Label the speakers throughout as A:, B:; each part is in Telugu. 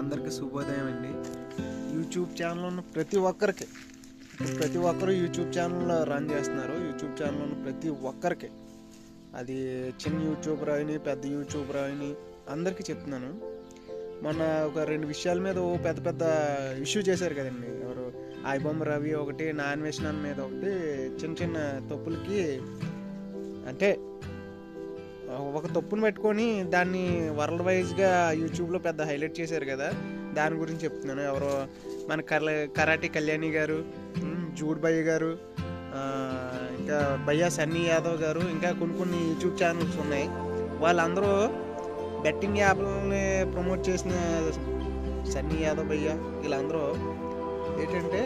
A: అందరికీ శుభోదయం అండి. యూట్యూబ్ ఛానల్ ఉన్న ప్రతి ఒక్కరు యూట్యూబ్ ఛానల్ రన్ చేస్తున్నారు. యూట్యూబ్ ఛానల్ ఉన్న ప్రతి ఒక్కరికి, అది చిన్న యూట్యూబర్ అయినా పెద్ద యూట్యూబర్ అయినా అందరికీ చెప్తున్నాను. మొన్న ఒక 2 విషయాల మీద పెద్ద పెద్ద ఇష్యూ చేశారు కదండి. ఎవరు ఐబొమ్మ రవి ఒకటి, నాన్వేషణ మీద ఒకటి, చిన్న చిన్న తప్పులకి అంటే ఒక తప్పును పెట్టుకొని దాన్ని వరల్డ్ వైజ్గా యూట్యూబ్లో పెద్ద హైలైట్ చేశారు కదా, దాని గురించి చెప్తున్నాను. ఎవరో మన కరాటి కళ్యాణి గారు, జూడ్ భయ్య గారు, ఇంకా భయ్యా సన్నీ యాదవ్ గారు, ఇంకా కొన్ని యూట్యూబ్ ఛానల్స్ ఉన్నాయి. వాళ్ళందరూ బెట్టింగ్ యాప్లని ప్రమోట్ చేసిన సన్నీ యాదవ్ భయ్య వీళ్ళందరూ ఏంటంటే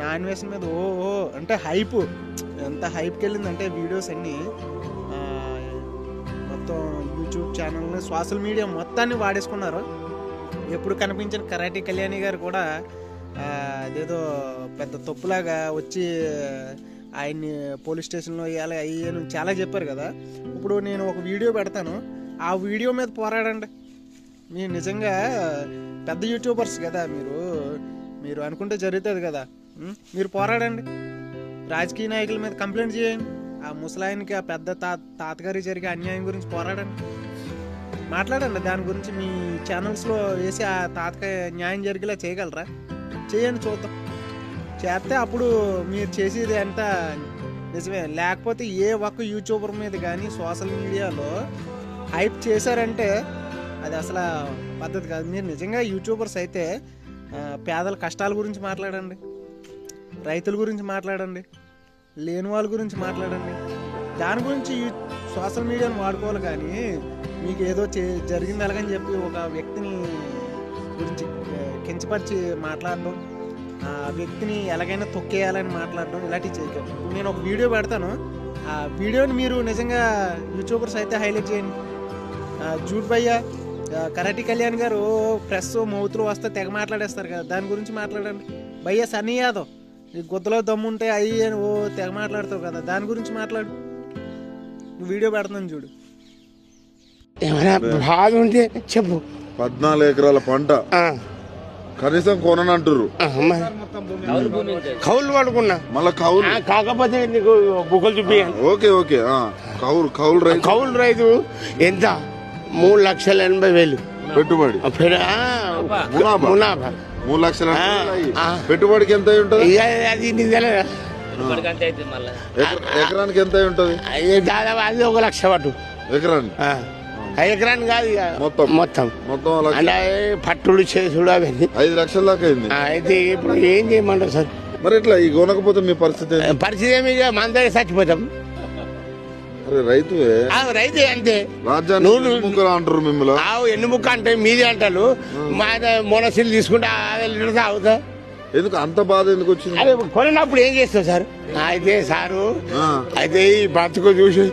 A: నాన్వేషన్ మీద ఓ అంటే హైప్, ఎంత హైప్కి వెళ్ళిందంటే వీడియోస్ అన్నీ మొత్తం యూట్యూబ్ ఛానల్ని, సోషల్ మీడియా మొత్తాన్ని వాడేసుకున్నారు. ఎప్పుడు కనిపించిన కరాటి కళ్యాణి గారు కూడా అదేదో పెద్ద తప్పులాగా వచ్చి ఆయన్ని పోలీస్ స్టేషన్లో వేయాలి అయ్యని చాలా చెప్పారు కదా. ఇప్పుడు నేను ఒక వీడియో పెడతాను, ఆ వీడియో మీద పోరాడండి. మీరు నిజంగా పెద్ద యూట్యూబర్స్ కదా, మీరు అనుకుంటే జరుగుతుంది కదా, మీరు పోరాడండి. రాజకీయ నాయకుల మీద కంప్లైంట్ చేయండి. ఆ ముసలాయనికి, ఆ పెద్ద తాతగారికి జరిగే అన్యాయం గురించి పోరాడండి, మాట్లాడండి. దాని గురించి మీ ఛానల్స్లో వేసి ఆ తాతకి న్యాయం జరిగేలా చేయగలరా? చేయండి, చూద్దాం. చేస్తే అప్పుడు మీరు చేసేది ఎంత నిజమే. లేకపోతే ఏ ఒక్క యూట్యూబర్ మీద కానీ సోషల్ మీడియాలో హైప్ చేశారంటే అది అసలు పద్ధతి కాదు. మీరు నిజంగా యూట్యూబర్స్ అయితే పేదల కష్టాల గురించి మాట్లాడండి, రైతుల గురించి మాట్లాడండి, లేని వాళ్ళ గురించి మాట్లాడండి. దాని గురించి సోషల్ మీడియాను వాడుకోవాలి. కానీ మీకు ఏదో జరిగింది ఎలాగని చెప్పి ఒక వ్యక్తిని గురించి కించపరిచి మాట్లాడడం, ఆ వ్యక్తిని ఎలాగైనా తొక్కేయాలని మాట్లాడడం, ఇలాంటివి చేయకండి. నేను ఒక వీడియో పెడతాను, ఆ వీడియోని మీరు నిజంగా యూట్యూబర్స్ అయితే హైలైట్ చేయండి. జూడ్ భయ్య, కరాటి కళ్యాణ్ గారు ప్రెస్ మౌతులు వస్తే తెగ మాట్లాడేస్తారు కదా, దాని గురించి మాట్లాడండి. భయ్య సన్నీ యాదవ్, ఈ గుద్దలో దమ్ముంటే అయ్యి అని తెగ మాట్లాడతావు కదా, దాని గురించి మాట్లాడు. నువ్వు వీడియో పెడతాను చూడు.
B: బాధ ఉంటే చెప్పు.
C: 14 ఎకరాల పంట కనీసం కొననంటారు.
B: కౌలు పడుకున్నా
C: మళ్ళా కౌలు
B: కాకపోతే నీకు బుక్కలు చూపియాలి.
C: ఓకే కౌలు
B: రైతు ఎంత 3,80,000
C: పెట్టుబడి.
B: మునాఫా
C: 3 లక్షల పెట్టుబడికి ఎంత అయి ఉంటది?
B: అది నీకు తెలియదా?
C: ఎకరానికి ఎంత అయి ఉంటది?
B: దాదాపు అది 1 లక్ష పట్టు ఎకరానికి కాదు, మొత్తం అంటే పట్టుడు చేసుడు అవన్నీ
C: 5 లక్షల దాకా అయింది.
B: అయితే ఇప్పుడు ఏం చేయమంటారు సార్?
C: మరి ఇట్లా ఈ కొనకపోతే మీ పరిస్థితి
B: ఏమి? మన దగ్గర చచ్చిపోతాం.
C: రైతే
B: అంతే.
C: రాజ్యాన్ని అంటారు మిమ్మల్ని.
B: ఎన్ని ముక్క అంటే మీది అంటారు. మా మొనసీలు తీసుకుంటే అవుతా.
C: ఎందుకు అంత బాధ ఎందుకు వచ్చింది?
B: అదే కొనినప్పుడు ఏం చేస్తావు సార్? అయితే సారు అయితే ఈ బతుకు చూసి